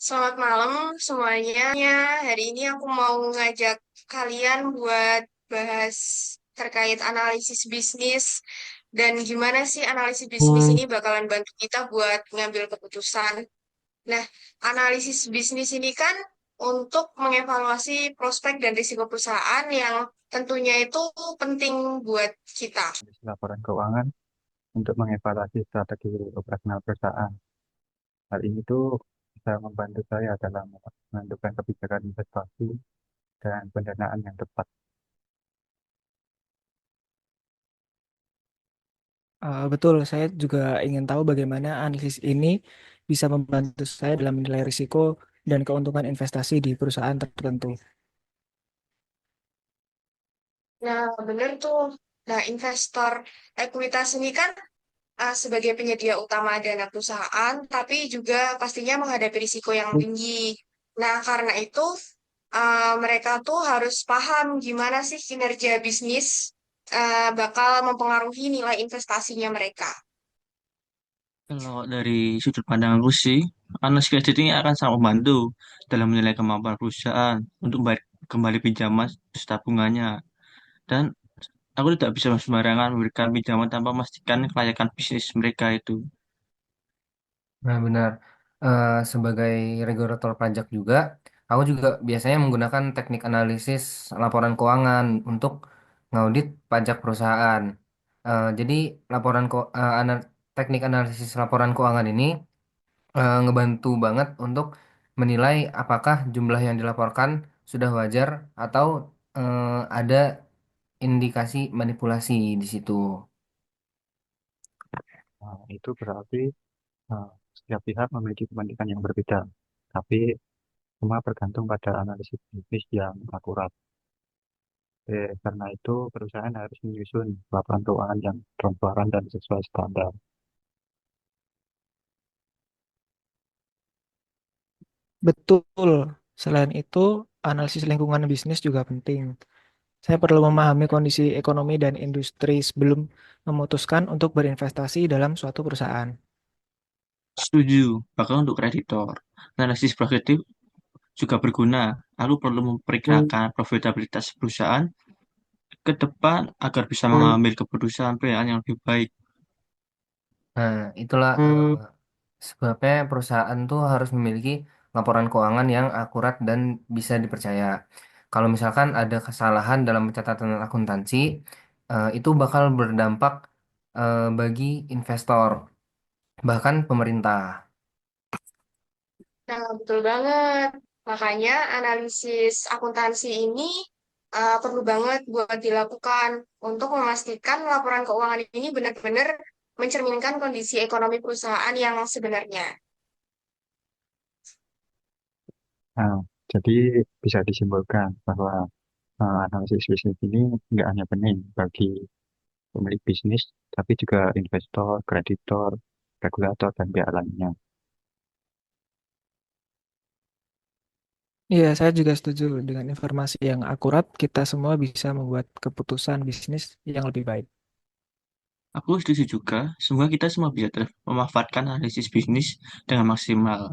Selamat malam semuanya. Hari ini aku mau ngajak kalian buat bahas terkait analisis bisnis dan gimana sih analisis bisnis ini bakalan bantu kita buat ngambil keputusan. Nah, analisis bisnis ini kan untuk mengevaluasi prospek dan risiko perusahaan yang tentunya itu penting buat kita. Laporan keuangan untuk mengevaluasi strategi operasional perusahaan. Hal ini tuh bisa membantu saya dalam menentukan kebijakan investasi dan pendanaan yang tepat. Betul, saya juga ingin tahu bagaimana analisis ini bisa membantu saya dalam menilai risiko dan keuntungan investasi di perusahaan tertentu. Nah, benar tuh. Nah, investor ekuitas ini kan sebagai penyedia utama dana perusahaan, tapi juga pastinya menghadapi risiko yang tinggi. Nah, karena itu mereka tuh harus paham gimana sih kinerja bisnis bakal mempengaruhi nilai investasinya mereka. Kalau dari sudut pandang aku sih, analisis kredit ini akan sangat membantu dalam menilai kemampuan perusahaan untuk membayar kembali pinjaman serta tabungannya. Dan aku tidak bisa sembarangan memberikan pinjaman tanpa memastikan kelayakan bisnis mereka itu. Nah, benar. Sebagai regulator pajak juga, aku juga biasanya menggunakan teknik analisis laporan keuangan untuk ngaudit pajak perusahaan. Jadi, teknik analisis laporan keuangan ini ngebantu banget untuk menilai apakah jumlah yang dilaporkan sudah wajar atau ada indikasi manipulasi di situ. Itu berarti eh, setiap pihak memiliki kepentingan yang berbeda, tapi semua bergantung pada analisis bisnis yang akurat. Karena itu, perusahaan harus menyusun laporan keuangan yang transparan dan sesuai standar. Betul. Selain itu, analisis lingkungan bisnis juga penting. Saya perlu memahami kondisi ekonomi dan industri sebelum memutuskan untuk berinvestasi dalam suatu perusahaan. Setuju, bahkan untuk kreditor. Analisis prospektif juga berguna. Aku perlu memperkirakan profitabilitas perusahaan ke depan agar bisa mengambil keputusan pilihan yang lebih baik. Nah, itulah sebabnya perusahaan tuh harus memiliki laporan keuangan yang akurat dan bisa dipercaya. Kalau misalkan ada kesalahan dalam pencatatan akuntansi, itu bakal berdampak bagi investor, bahkan pemerintah. Nah, betul banget. Makanya analisis akuntansi ini perlu banget buat dilakukan untuk memastikan laporan keuangan ini benar-benar mencerminkan kondisi ekonomi perusahaan yang sebenarnya. Nah, jadi bisa disimpulkan bahwa analisis bisnis ini nggak hanya penting bagi pemilik bisnis, tapi juga investor, kreditor, regulator, dan pihak lainnya. Iya, saya juga setuju dengan informasi yang akurat. Kita semua bisa membuat keputusan bisnis yang lebih baik. Aku setuju juga, semoga kita semua bisa memanfaatkan analisis bisnis dengan maksimal.